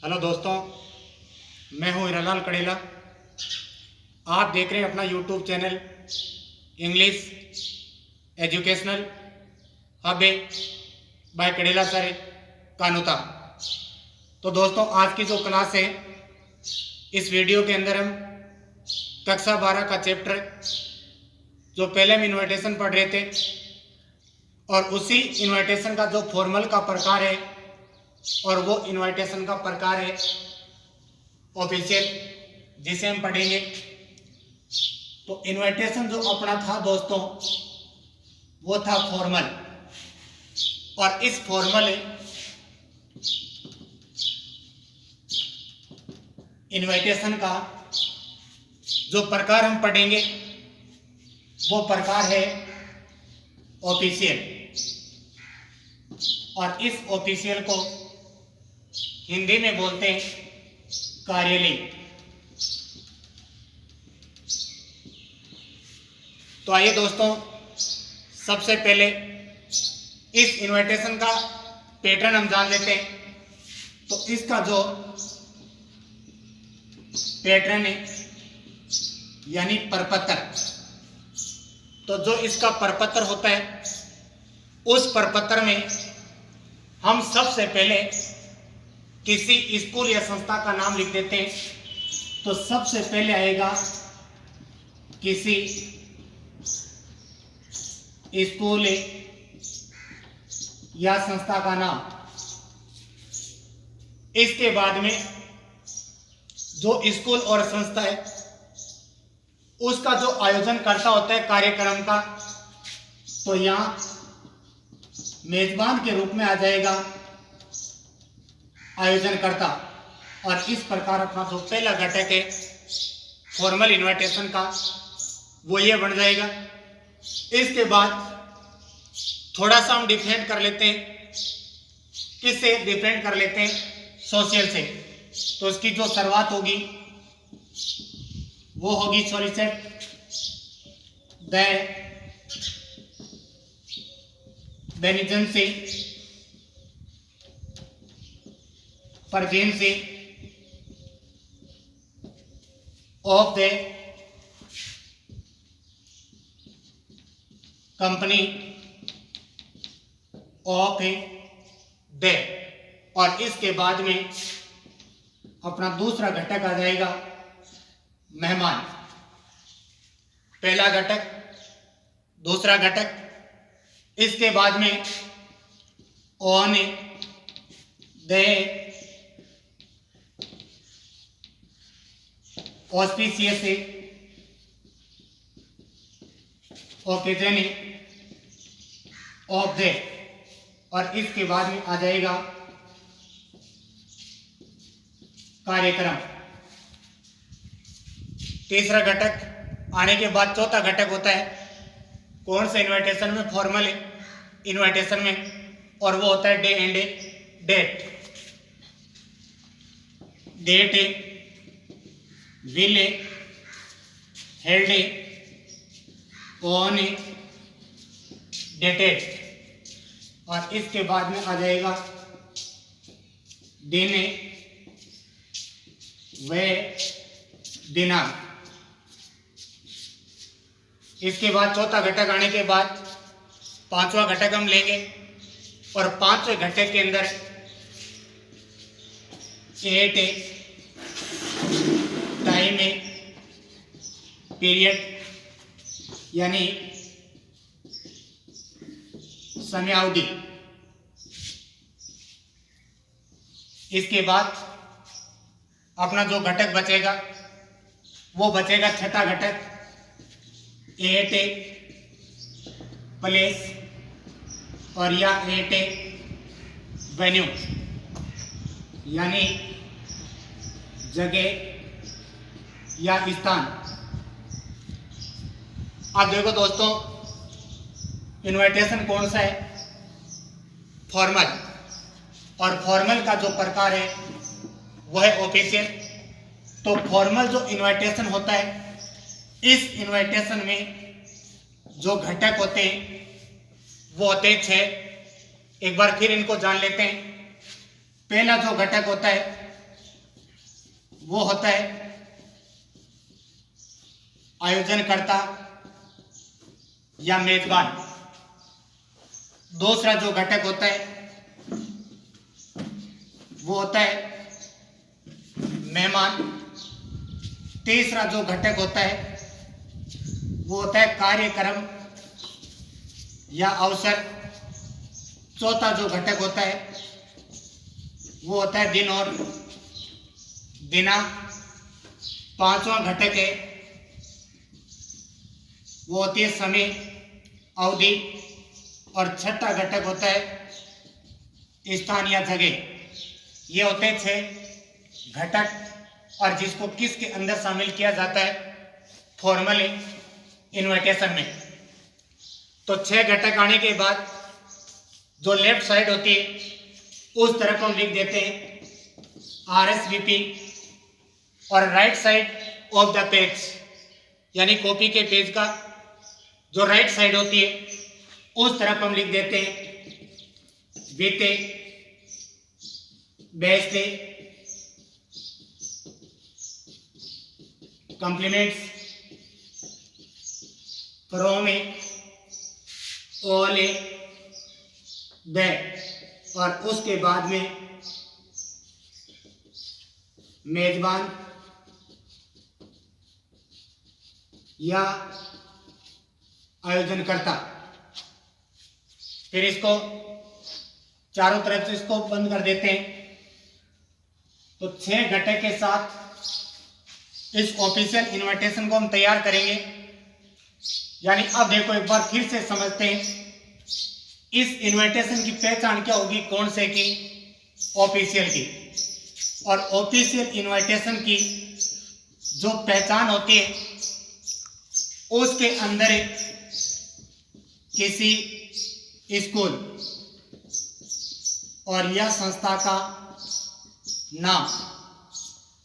Hello दोस्तों, मैं हूं हीरालाल कड़ेला। आप देख रहे हैं अपना YouTube channel English educational hub by Kadela sir Kanuta. तो दोस्तों, आज की जो क्लास है, इस वीडियो के अंदर हम कक्षा 12 का चैप्टर जो पहले हम इन्विटेशन पढ़ रहे थे और उसी इन्विटेशन का जो फॉर्मल का प्रकार है और वो इन्विटेशन का प्रकार है ऑफिशियल, जिसे हम पढ़ेंगे। तो इन्विटेशन जो अपना था दोस्तों, वो था फॉर्मल, और इस फॉर्मल इन्विटेशन का जो प्रकार हम पढ़ेंगे वो प्रकार है ऑफिशियल, और इस ऑफिशियल को हिंदी में बोलते हैं कार्यालय। तो आइए दोस्तों, सबसे पहले इस इन्विटेशन का पैटर्न हम जान लेते हैं। तो इसका जो पैटर्न है यानी प्रपत्र, तो जो इसका प्रपत्र होता है, उस प्रपत्र में हम सबसे पहले किसी स्कूल या संस्था का नाम लिख देते हैं। तो सबसे पहले आएगा किसी स्कूल या संस्था का नाम। इसके बाद में जो स्कूल और संस्था है उसका जो आयोजन करता होता है कार्यक्रम का, तो यहां मेजबान के रूप में आ जाएगा आयोजनकर्ता। और इस प्रकार अपना जो पहला घटक है फॉर्मल इन्विटेशन का, वो ये बन जाएगा। इसके बाद थोड़ा सा हम डिफरेंट कर लेते हैं। किससे डिफरेंट कर लेते हैं? सोशल से। तो इसकी जो शुरुआत होगी वो होगी सॉलिसिट द बेनिजेंसी परजेंसी of the company of the, और इसके बाद में अपना दूसरा घटक आ जाएगा मेहमान। पहला घटक, दूसरा घटक, इसके बाद में on the auspicious occasion of the, और इसके बाद में आ जाएगा कार्यक्रम। तीसरा घटक आने के बाद चौथा घटक होता है कौन से इन्विटेशन में? फॉर्मल इन्विटेशन में, और वो होता है day and date. Date will held on dated, और इसके बाद में आ जाएगा दिन व दिनांक। इसके बाद चौथा घटक आने के बाद पांचवा घटक हम लेंगे, और पांचवें घटक के अंदर डेट टाइम पीरियड यानी समयावधि। इसके बाद अपना जो घटक बचेगा वो बचेगा छठा घटक, एट प्लेस और या एट वेन्यू यानी जगह या स्थान। अब देखो दोस्तों, इन्विटेशन कौन सा है? फॉर्मल, और फॉर्मल का जो प्रकार है वो है ऑफिशियल। तो फॉर्मल जो इन्विटेशन होता है, इस इन्विटेशन में जो घटक होते हैं वो होते हैं 6। एक बार फिर इनको जान लेते हैं। पहला जो घटक होता है वो होता है आयोजनकर्ता या मेजबान। दूसरा जो घटक होता है वो होता है मेहमान। तीसरा जो घटक होता है वो होता है कार्यक्रम या अवसर। चौथा जो घटक होता है वो होता है दिन और दिनांक। पांचवा घटक है वो होती है समय अवधि। और छठा घटक होता है स्थान या जगह। ये होते हैं 6 घटक, और जिसको किसके अंदर शामिल किया जाता है, फॉर्मल इनविटेशन में। तो 6 घटक आने के बाद जो लेफ्ट साइड होती है उस तरफ हम लिख देते हैं RSVP, और right side of the page यानी कॉपी के पेज का जो राइट साइड होती है उस तरफ हम लिख देते हैं बीते, बेचते, कॉम्प्लीमेंट्स, फ्रॉम, ऑल, दैट, और उसके बाद में मेजबान या आयोजनकर्ता। फिर इसको चारों तरफ से इसको बंद कर देते हैं। तो 6 घटक के साथ इस ऑफिशियल इनविटेशन को हम तैयार करेंगे। यानी अब देखो एक बार फिर से समझते हैं इस इनविटेशन की पहचान क्या होगी, कौन से की, ऑफिशियल की। और ऑफिशियल इनविटेशन की जो पहचान होती है उसके अंदर किसी स्कूल और या संस्था का नाम,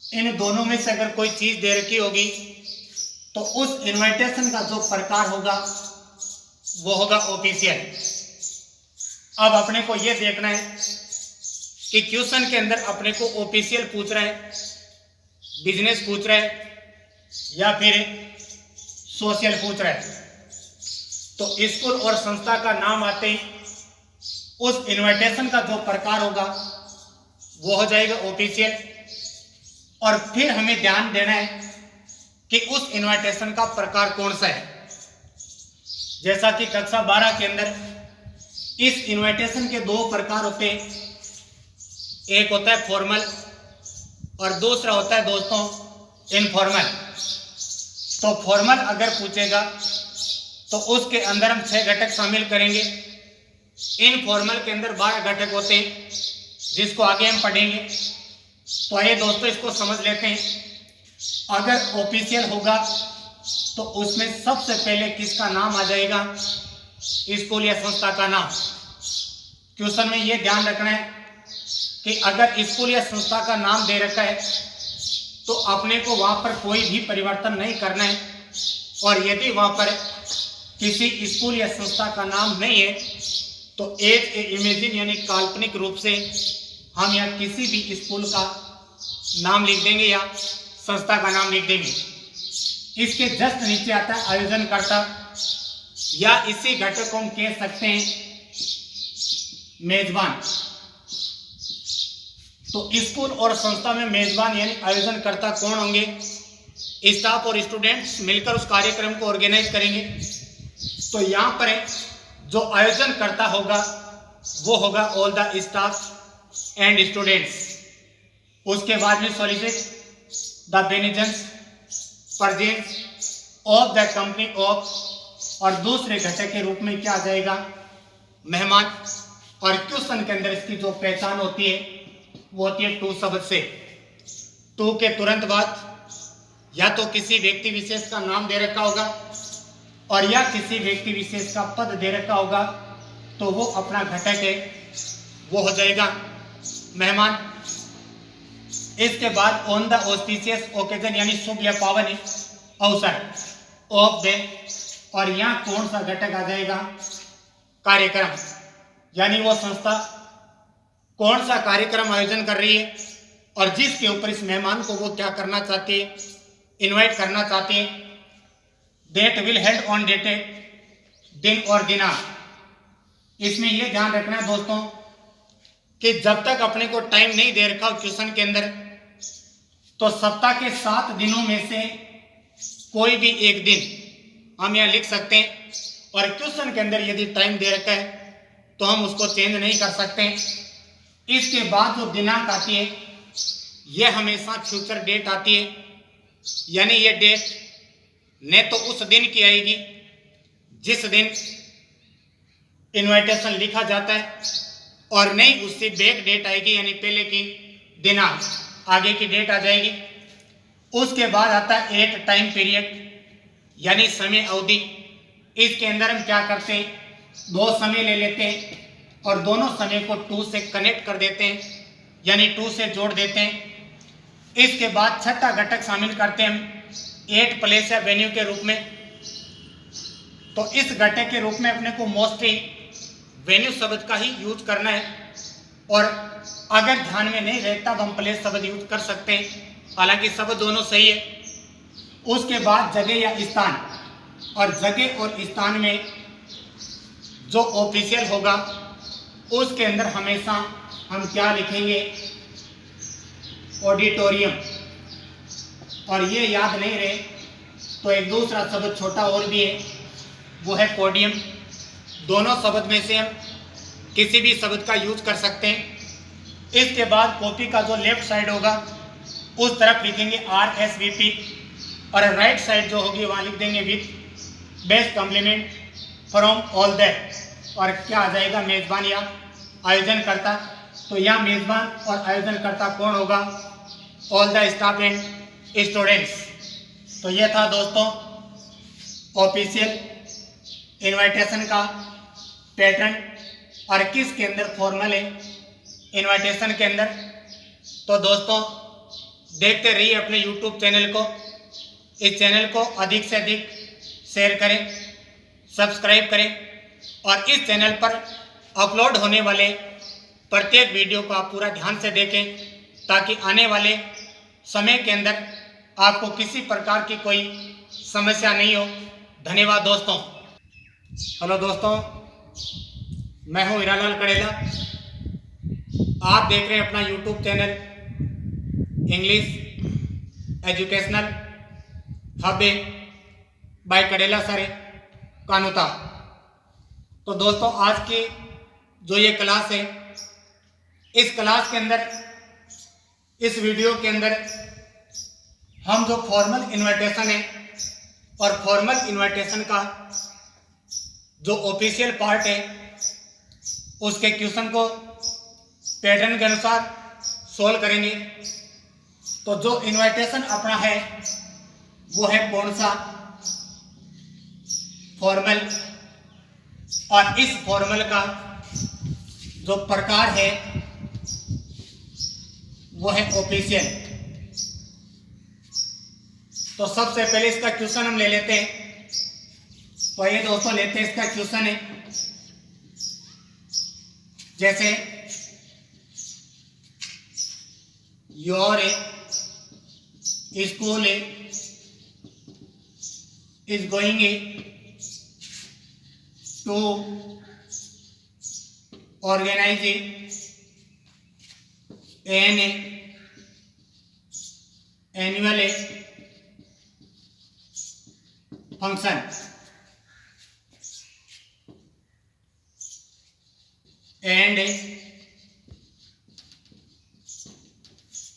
इन दोनों में से अगर कोई चीज दे रखी होगी तो उस इनविटेशन का जो प्रकार होगा वो होगा ऑफिशियल। अब अपने को यह देखना है कि क्वेश्चन के अंदर अपने को ऑफिशियल पूछ रहा है, बिजनेस पूछ रहा है या फिर सोशल पूछ रहा है। तो स्कूल और संस्था का नाम आते ही उस इनविटेशन का जो प्रकार होगा वो हो जाएगा ऑफिशियल। और फिर हमें ध्यान देना है कि उस इनविटेशन का प्रकार कौन सा है। जैसा कि कक्षा 12 के अंदर इस इनविटेशन के 2 प्रकार होते हैं, एक होता है फॉर्मल और दूसरा होता है दोस्तों इनफॉर्मल। तो फॉर्मल अगर पूछेगा तो उसके अंदर हम 6 घटक शामिल करेंगे। इनफॉर्मल के अंदर 12 घटक होते हैं जिसको आगे हम पढ़ेंगे। तो आइए दोस्तों इसको समझ लेते हैं। अगर ऑफिशियल होगा तो उसमें सबसे पहले किसका नाम आ जाएगा, स्कूल या संस्था का नाम। क्वेश्चन में यह ध्यान रखना है कि अगर स्कूल या संस्था का नाम दे रखा है तो अपने को वहां पर कोई भी परिवर्तन नहीं करना है। और यदि वहां पर किसी स्कूल या संस्था का नाम नहीं है तो एक इमेजिन यानी काल्पनिक रूप से हम यहाँ किसी भी स्कूल का नाम लिख देंगे या संस्था का नाम लिख देंगे। इसके जस्ट नीचे आता है आयोजनकर्ता, या इसी घटक को हम कह सकते हैं मेजबान। तो स्कूल और संस्था में मेजबान यानी आयोजनकर्ता कौन होंगे, स्टाफ और स्टूडेंट्स मिलकर उस कार्यक्रम को ऑर्गेनाइज करेंगे। तो यहाँ पर जो आयोजन करता होगा वो होगा all the staff and students. उसके बाद में solicit the benefits परजेंस of the company of, और दूसरे घटक के रूप में क्या आ जाएगा, मेहमान। और क्वेश्चन के अंदर इसकी जो पहचान होती है वो होती है टू शब्द से। टू के तुरंत बाद या तो किसी व्यक्ति विशेष का नाम दे रखा होगा और या किसी व्यक्ति विशेष का पद दे रखा होगा, तो वो अपना घटक है वो हो जाएगा मेहमान। इसके बाद ऑन द ऑस्पिशियस ओकेजन यानी शुभ या पावन अवसर ऑफ डे, और यहाँ कौन सा घटक आ जाएगा, कार्यक्रम। यानी वो संस्था कौन सा कार्यक्रम आयोजन कर रही है और जिसके ऊपर इस मेहमान को वो क्या करना चाहते हैं, इनवाइट करना चाहते हैं, date will held on dated दिन और दिनांक। इसमें यह ध्यान रखना है दोस्तों कि जब तक अपने को टाइम नहीं दे रखा क्वेश्चन के अंदर, तो सप्ताह के 7 दिनों में से कोई भी एक दिन हम यहाँ लिख सकते हैं। और क्वेश्चन के अंदर यदि टाइम दे रखा है तो हम उसको चेंज नहीं कर सकते। इसके बाद जो दिनांक आती है यह हमेशा फ्यूचर डेट आती है, यानी ये डेट न तो उस दिन की आएगी जिस दिन इनविटेशन लिखा जाता है, और नहीं उससे बैक डेट आएगी, यानी पहले की दिनांक आगे की डेट आ जाएगी। उसके बाद आता है एक टाइम पीरियड, यानी समय अवधि। इसके अंदर हम क्या करते हैं, 2 समय ले लेते हैं और दोनों समय को 2 से कनेक्ट कर देते हैं, यानी 2 से जोड़ देते हैं। इसके बाद छठा घटक शामिल करते हैं हम 8 प्लेस या वेन्यू के रूप में। तो इस घटक के रूप में अपने को मोस्टली वेन्यू शब्द का ही यूज करना है, और अगर ध्यान में नहीं रहता तो हम प्लेस शब्द यूज कर सकते हैं, हालांकि शब्द दोनों सही है। उसके बाद जगह या स्थान, और जगह और स्थान में जो ऑफिशियल होगा उसके अंदर हमेशा हम क्या लिखेंगे, ऑडिटोरियम। और ये याद नहीं रहे तो एक दूसरा शब्द छोटा और भी है, वो है पोडियम। दोनों शब्द में से हम किसी भी शब्द का यूज कर सकते हैं। इसके बाद कॉपी का जो लेफ्ट साइड होगा उस तरफ लिखेंगे RSVP, और राइट साइड जो होगी वहाँ लिख देंगे with best compliment from all that. और क्या आ जाएगा, मेजबान या आयोजन करता। तो यहाँ मेजबान और आयोजन करता कौन होगा, all the staff and students. तो ये था दोस्तों ऑफिशियल इनविटेशन का पैटर्न, और किसके अंदर फॉर्मल है, इनविटेशन के अंदर। तो दोस्तों देखते रहिए अपने YouTube चैनल को। इस चैनल को अधिक से अधिक शेयर करें, सब्सक्राइब करें, और इस चैनल पर अपलोड होने वाले प्रत्येक वीडियो को आप पूरा ध्यान से देखें, ताकि आने वाले समय के अंदर आपको किसी प्रकार की कोई समस्या नहीं हो। धन्यवाद दोस्तों। हेलो दोस्तों, मैं हूं हीरालाल कड़ेला। आप देख रहे हैं अपना YouTube channel English educational hub by Kadela sir Kanuta. तो दोस्तों आज की जो ये क्लास है, इस क्लास के अंदर, इस वीडियो के अंदर हम जो फॉर्मल इनविटेशन है और फॉर्मल इनविटेशन का जो ऑफिशियल पार्ट है उसके क्वेश्चन को पैटर्न के अनुसार सोल्व करेंगे। तो जो इनविटेशन अपना है वो है कौन सा, फॉर्मल। और इस फॉर्मल का जो प्रकार है वो है ऑफिशियल। तो सबसे पहले इसका क्वेश्चन हम ले लेते हैं। तो ये दोस्तों लेते हैं, इसका क्वेश्चन है जैसे your school is going to organise an annual function and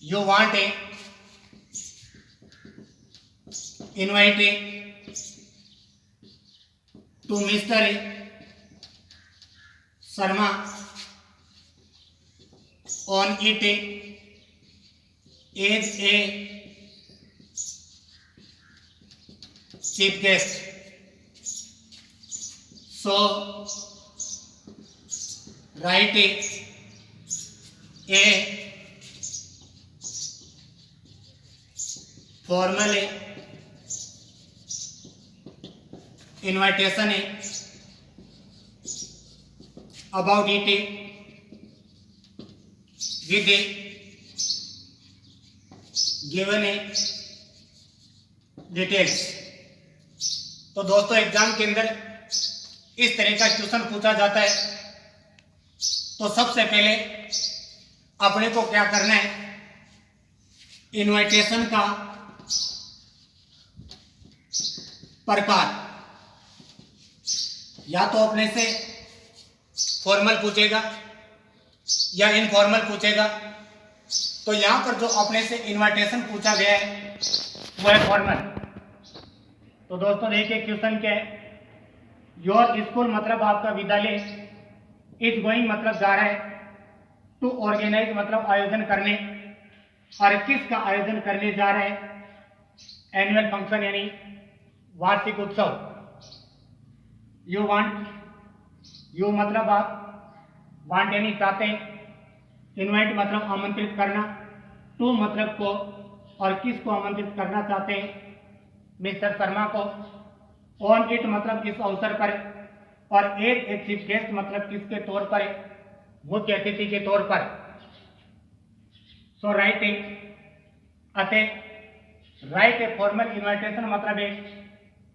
you want invite to Mr. Sharma on it as a chief guest. So write a formal invitation about it with given A details. तो दोस्तों exam के अंदर इस तरह का question पूछा जाता है, तो सबसे पहले अपने को क्या करना है, इनविटेशन का प्रकार, या तो अपने से फॉर्मल पूछेगा या इनफॉर्मल पूछेगा। तो यहां पर जो अपने से इनविटेशन पूछा गया है वो है फॉर्मल। तो दोस्तों देखिए क्वेश्चन क्या है, योर स्कूल मतलब आपका विद्यालय, इज गोइंग मतलब जा रहा है, टू ऑर्गेनाइज मतलब आयोजन करने, और किसका आयोजन करने जा रहा है, एनुअल फंक्शन यानी वार्षिक उत्सव। यू वांट, यू मतलब आप, वांट यानी चाहते हैं, इनवाइट मतलब आमंत्रित करना, टू मतलब को, और किसको आमंत्रित करना चाहते हैं, मिस्टर शर्मा को, ऑन इट मतलब इस अवसर पर, और एक चीफ गेस्ट मतलब किसके तौर पर, मुख्य अतिथि के तौर पर। सो राइट ए, अतः राइट ए फॉर्मल इनविटेशन मतलब एक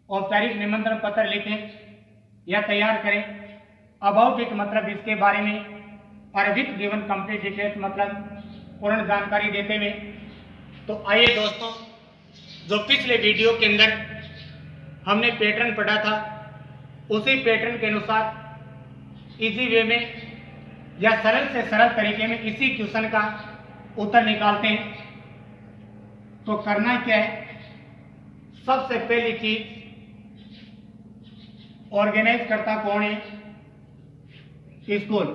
औपचारिक निमंत्रण पत्र लिखें या तैयार करें, अबाउट इट मतलब इसके बारे में, और विथ गिवन कंप्लीट डिटेल्स मतलब पूर्ण जानकारी देते हुए। तो आइए दोस्तों, जो पिछले वीडियो के अंदर हमने पैटर्न पढ़ा था, उसी पैटर्न के अनुसार इजी वे में या सरल से सरल तरीके में इसी क्वेश्चन का उत्तर निकालते हैं। तो करना क्या है, सबसे पहली चीज, ऑर्गेनाइज करता कौन है, स्कूल।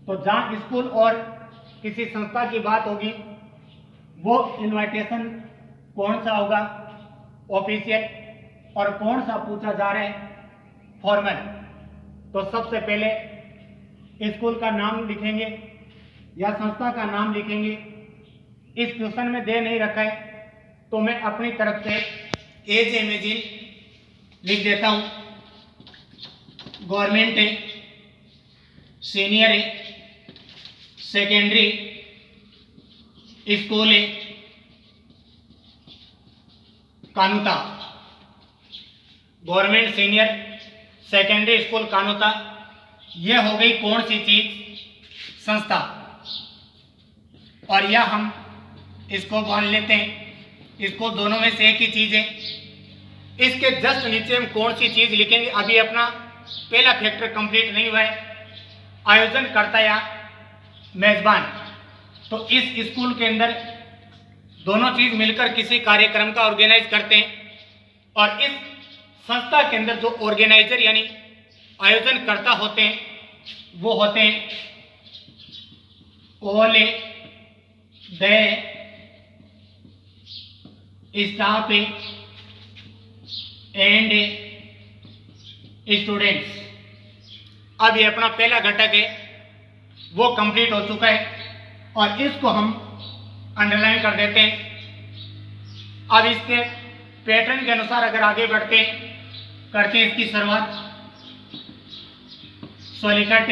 तो जहां स्कूल और किसी संस्था की बात होगी, वो इनविटेशन कौन सा होगा, ऑफिशियल, और कौन सा पूछा जा रहा है, फॉर्मल। तो सबसे पहले स्कूल का नाम लिखेंगे या संस्था का नाम लिखेंगे। इस क्वेश्चन में दे नहीं रखा है, तो मैं अपनी तरफ से एज इमेजिन लिख देता हूं। गवर्नमेंट है, सीनियर है, सेकेंडरी स्कूल है, कानूता। गवर्नमेंट सीनियर सेकेंडरी स्कूल कानूता, यह हो गई कौन सी चीज, संस्था। और यह हम इसको बांध लेते हैं, इसको दोनों में से एक ही चीज है। इसके जस्ट नीचे हम कौन सी चीज लिखेंगे, अभी अपना पहला फैक्टर कंप्लीट नहीं हुआ है, आयोजन करता या मेजबान। तो इस स्कूल के अंदर दोनों चीज मिलकर किसी कार्यक्रम का ऑर्गेनाइज करते हैं, और इस संस्था के अंदर जो ऑर्गेनाइजर यानी आयोजन करता होते हैं वो होते हैं all the staff and students. अब ये अपना पहला घटक है वो कंप्लीट हो चुका है, और इसको हम अंडरलाइन कर देते हैं। अब इसके पैटर्न के अनुसार अगर आगे बढ़ते हैं, करते हैं इसकी शुरुआत। सोलिकट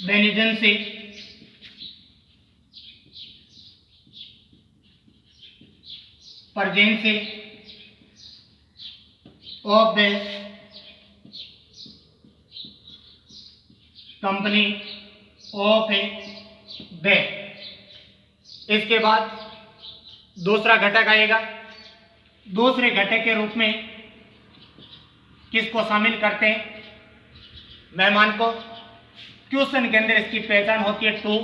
बेनिजेंसी परजेंसी of the company of the. इसके बाद दूसरा घटक आएगा। दूसरे घटक के रूप में किसको शामिल करते हैं, मेहमान को। क्वेश्चन के अंदर इसकी पहचान होती है टू,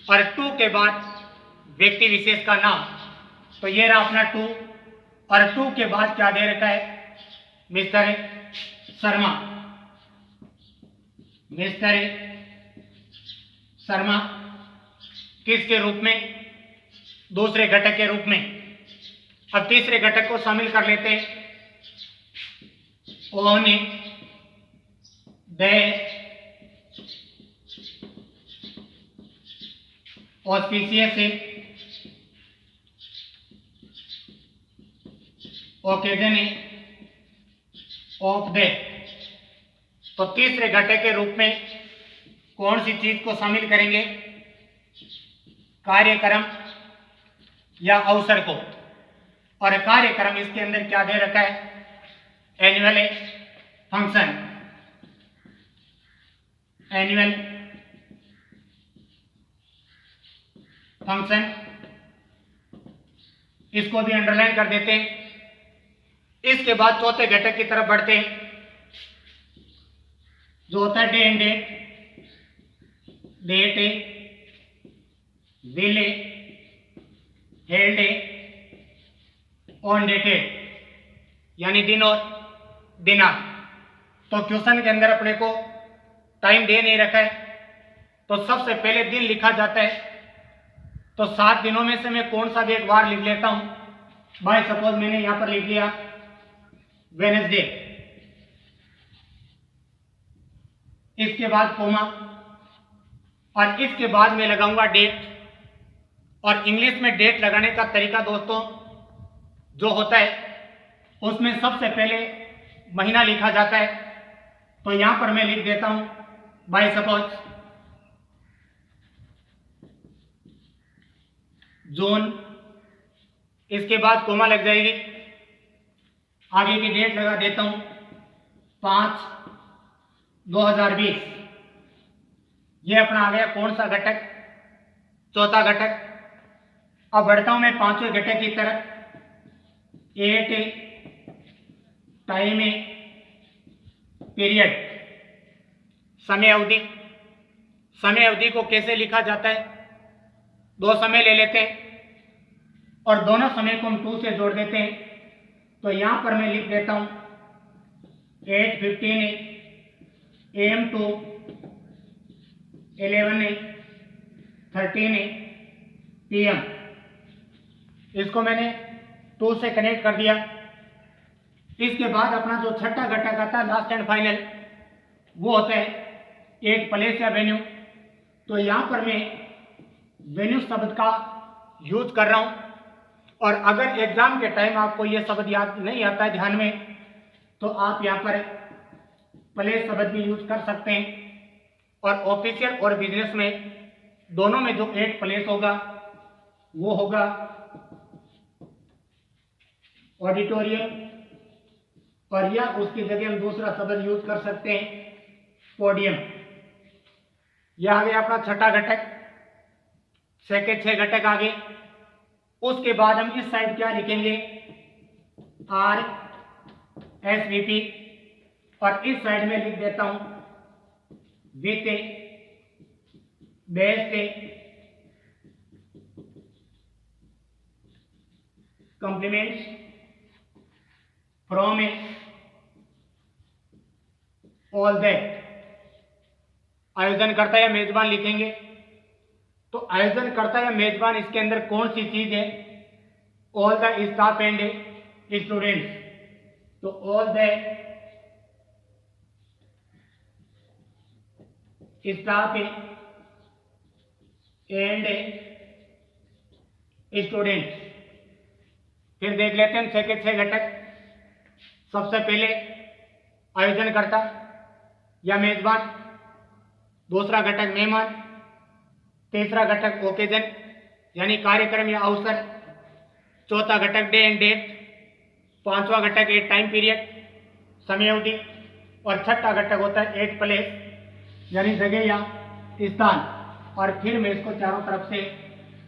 और टू के बाद व्यक्ति विशेष का नाम। तो ये रहा अपना टू, और टू के बाद क्या दे रखा है, मिस्टर शर्मा। मिस्टर शर्मा किसके रूप में, दूसरे घटक के रूप में। अब तीसरे घटक को शामिल कर लेते हैं, on the auspicious occasion of the. तो तीसरे घटक के रूप में कौन सी चीज को शामिल करेंगे, कार्यक्रम या अवसर को, और कार्यक्रम इसके अंदर क्या दे रखा है, एनुअल फंक्शन, एनुअल फंक्शन, इसको भी अंडरलाइन कर देते हैं। इसके बाद चौथे घटक की तरफ बढ़ते हैं जो होता है day and date, date uh, will uh, held uh, on dated, यानी दिन और दिनांक। तो क्वेश्चन के अंदर अपने को टाइम दे नहीं रखा है, तो सबसे पहले दिन लिखा जाता है। तो 7 दिनों में से मैं कौन सा भी एक बार लिख लेता हूं। बाय सपोज मैंने यहां पर लिख लिया वेडनेसडे, इसके बाद कोमा, और इसके बाद मैं लगाऊंगा डेट। और इंग्लिश में डेट लगाने का तरीका दोस्तों जो होता है उसमें सबसे पहले महीना लिखा जाता है। तो यहां पर मैं लिख देता हूं बाय सपोज जून, इसके बाद कोमा लग जाएगी, आगे की डेट लगा देता हूं 5/2020। ये अपना आ गया कौन सा घटक, चौथा घटक। अब बढ़ता हूं मैं पांचवें घटक की तरफ, एट ए, टाइम ए, पीरियड, समय अवधि। समय अवधि को कैसे लिखा जाता है, 2 समय ले लेते हैं और दोनों समय को हम 2 से जोड़ देते हैं। तो यहां पर मैं लिख देता हूं 8:15 AM to 11:13 PM। इसको मैंने 2 से कनेक्ट कर दिया। इसके बाद अपना जो छठा घटक आता है लास्ट एंड फाइनल, वो होता है एक प्लेस या वेन्यू। तो यहां पर मैं वेन्यू शब्द का यूज कर रहा हूं, और अगर एग्जाम के टाइम आपको ये शब्द याद नहीं आता है ध्यान में, तो आप यहां पर प्लेस शब्द भी यूज कर सकते हैं। और ऑफिशियल और बिजनेस में दोनों में जो एक प्लेस होगा वो होगा ऑडिटोरियम, और या उसकी जगह हम दूसरा शब्द यूज कर सकते हैं पोडियम। यह आ गया अपना छठा घटक, सेके 6 घटक आगे। उसके बाद हम इस साइड क्या लिखेंगे, RSVP, और इस साइड में लिख देता हूं with uh, best uh, compliments, from uh, all that. आयोजनकर्ता या मेजबान लिखेंगे। तो आयोजनकर्ता या मेजबान इसके अंदर कौन सी चीज है, all the staff and students. तो all the staff and students. फिर देख लेते हैं सेके 6 घटक। सबसे पहले आयोजनकर्ता या मेजबान, दूसरा घटक मेहमान, तीसरा घटक ओकेजन यानी कार्यक्रम या अवसर, चौथा घटक डे एंड डेट, पांचवा घटक ए टाइम पीरियड, समय अवधि, और छठा घटक होता है एट प्लेस यानी जगह या स्थान। और फिर मैं इसको चारों तरफ से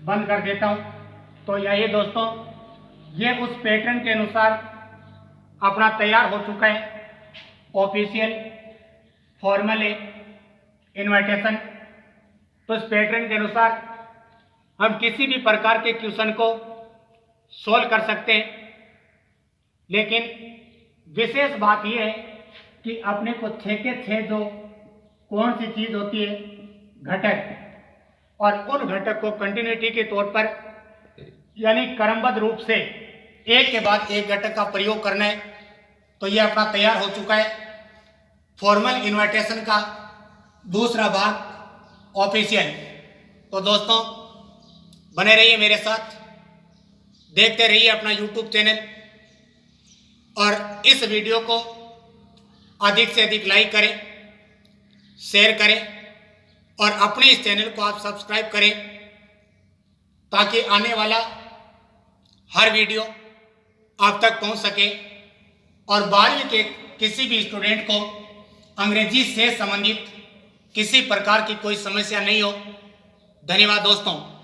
बंद कर देता हूं। तो यही दोस्तों, ये उस पैटर्न के अनुसार अपना तैयार हो चुका है ऑफिशियल फॉर्मल इनविटेशन। तो इस पैटर्न के अनुसार हम किसी भी प्रकार के क्वेश्चन को सोल्व कर सकते हैं, लेकिन विशेष बात यह है कि अपने को 6 के 6 जो कौन सी चीज होती है, घटक, और उन घटक को कंटिन्यूटी के तौर पर यानी क्रमबद्ध रूप से एक के बाद एक घटक का प्रयोग करना है। तो यह अपना तैयार हो चुका है फॉर्मल इनविटेशन का दूसरा भाग ऑफिशियल। तो दोस्तों बने रहिए मेरे साथ, देखते रहिए अपना YouTube चैनल, और इस वीडियो को अधिक से अधिक लाइक करें, शेयर करें, और अपने इस चैनल को आप सब्सक्राइब करें ताकि आने वाला हर वीडियो आप तक पहुंच सके और 12वीं के किसी भी स्टूडेंट को अंग्रेजी से संबंधित किसी प्रकार की कोई समस्या नहीं हो। धन्यवाद दोस्तों।